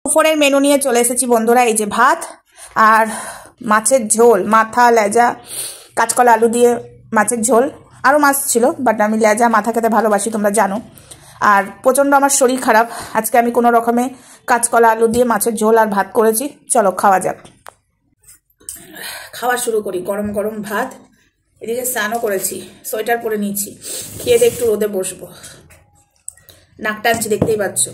দুপুরের মেনু নিয়ে চলে এসেছি বন্ধুরা। এই যে ভাত আর মাছের ঝোল, মাথা লেজা কাঁচকলা আলু দিয়ে মাছের ঝোল। আরও মাছ ছিল, বাট আমি লেজা মাথা খেতে ভালোবাসি, তোমরা জানো। আর প্রচণ্ড আমার শরীর খারাপ, আজকে আমি কোনো রকমে কাঁচকলা আলু দিয়ে মাছের ঝোল আর ভাত করেছি। চলো খাওয়া যাক। খাওয়া শুরু করি। গরম গরম ভাত, এদিকে স্নানও করেছি, সোয়েটার পরে নিয়েছি, খেয়ে দিয়ে একটু রোদে বসবো। নাক টানছি, দেখতেই পাচ্ছ।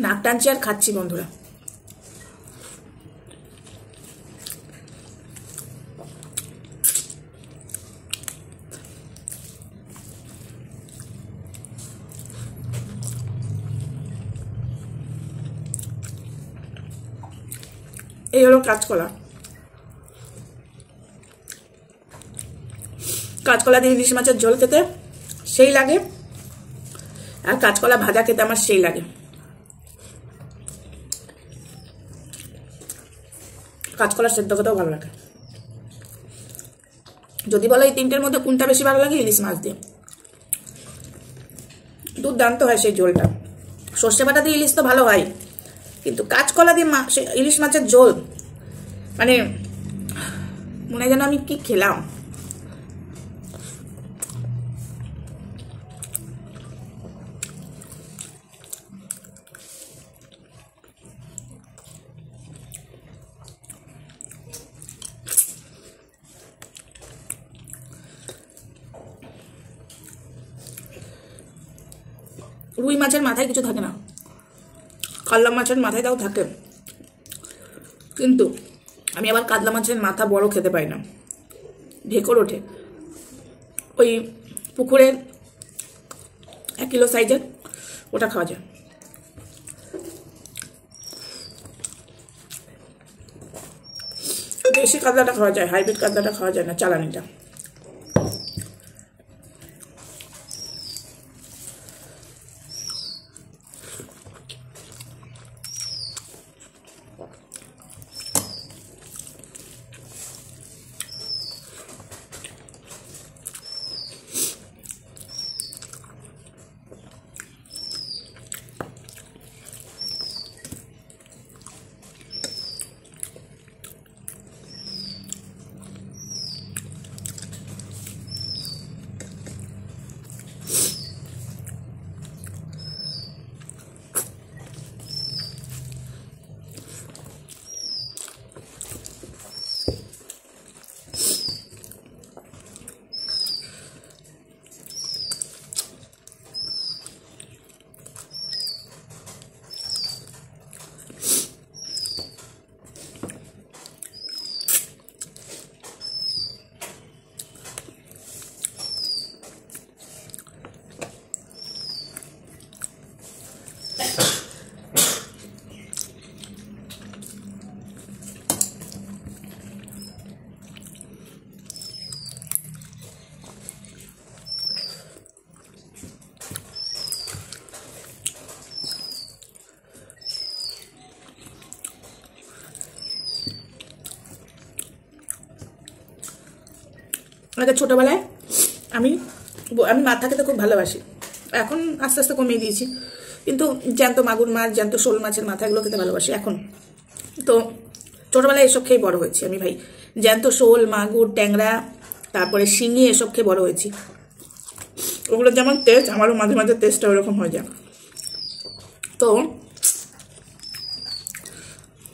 নাক টানছি আর খাচ্ছি বন্ধুরা। এই হলো কাঁচকলা। কাঁচকলা দিয়ে ইলিশ মাছের ঝোল খেতে সেই লাগে, আর কাঁচকলা ভাজা খেতে আমার সেই লাগে। কাঁচকলা সেদ্ধ খেতেও ভালো লাগে। যদি বলো এই তিনটের মধ্যে কোনটা বেশি ভালো লাগে, ইলিশ মাছ দিয়ে দুর্দান্ত হয় সেই ঝোলটা। সর্ষে বাটা দিয়ে ইলিশ তো ভালো হয়, কিন্তু কাঁচকলা দিয়ে ইলিশ মাছের ঝোল মানে মনে হয় যেন আমি কি খেলাম। রুই মাছের মাথায় কিছু থাকে না, কাতলা মাছের মাথায় তাও থাকে, কিন্তু আমি আবার কাতলা মাছের মাথা বড় খেতে পাই না, ঢেকর ওঠে। ওই পুকুরের 1 কিলো সাইজের ওটা খাওয়া যায়। দেশি কাতলাটা খাওয়া যায়, হাইব্রিড কাতলাটা খাওয়া যায় না, চালানিটা। আগে ছোটোবেলায় আমি মাথা খেতে খুব ভালোবাসি, এখন আস্তে আস্তে কমিয়ে দিয়েছি, কিন্তু জ্যান্ত মাগুর মাছ, জ্যান্ত শোল মাছের মাথা এগুলো খেতে ভালোবাসি এখন। তো ছোটোবেলায় এসব খেয়ে বড় হয়েছি আমি ভাই, জ্যান্ত শোল, মাগুর, ট্যাংরা, তারপরে শিঙি, এসব খেয়ে বড় হয়েছি। ওগুলোর যেমন টেস্ট, আমারও মাঝে মাঝে টেস্টটা ওরকম হয়ে যায়। তো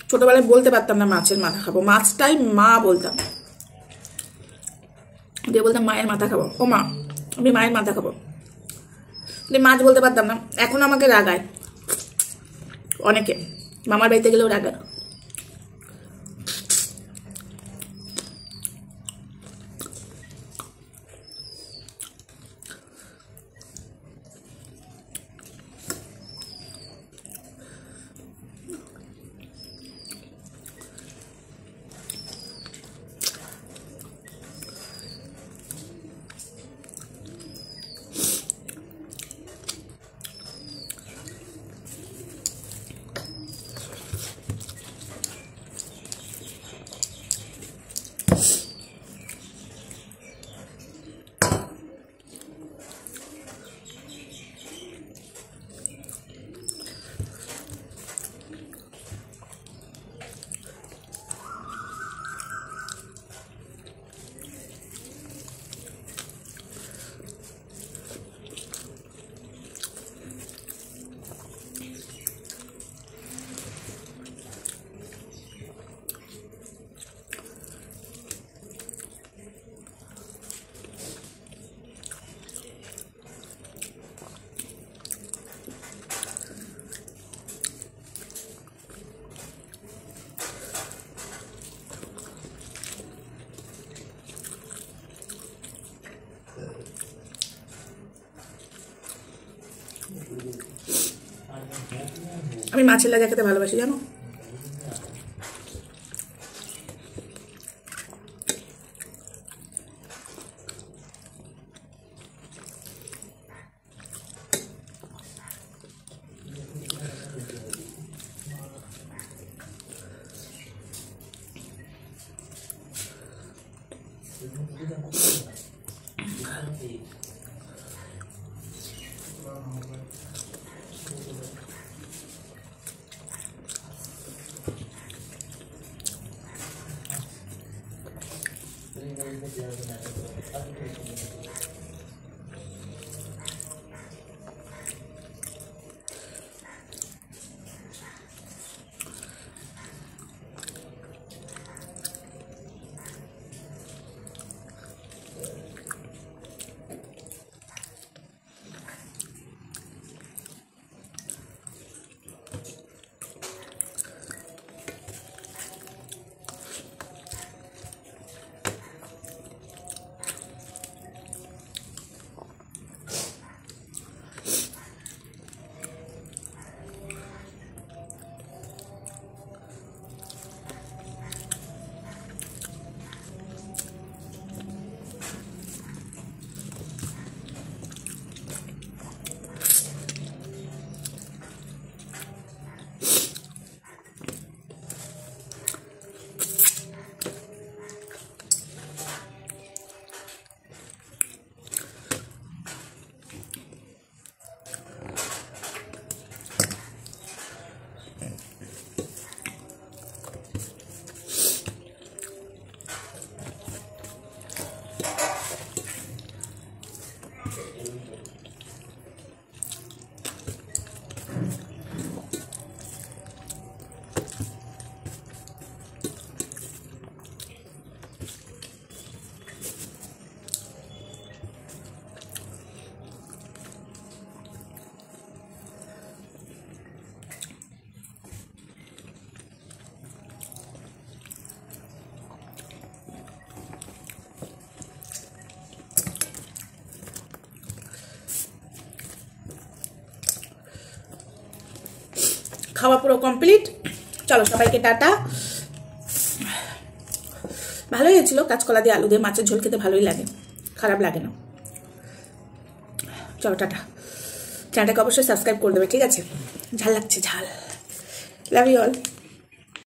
ছোটোবেলায় বলতে পারতাম না মাছের মাথা খাবো, মাছটাই মা বলতাম, দিয়ে বলতাম মায়ের মাথা খাবো। ও মা, আমি মায়ের মাথা খাবো। মাছ বলতে পারতাম না। এখন আমাকে রাগায় অনেকে, মামার বাড়িতে গেলেও রাগায়। আমি মাছের লাগা খেতে ভালোবাসি জানো। খাওয়া পুরো কমপ্লিট। চলো সবাইকে টাটা। ভালোই হয়েছিল, কাঁচকলা দিয়ে আলু দিয়ে মাছের ঝোল খেতে ভালোই লাগে, খারাপ লাগে না। চলো টাটা। চ্যানেলটাকে অবশ্যই সাবস্ক্রাইব করে দেবে, ঠিক আছে? ঝাল লাগছে, ঝাল। Love you all.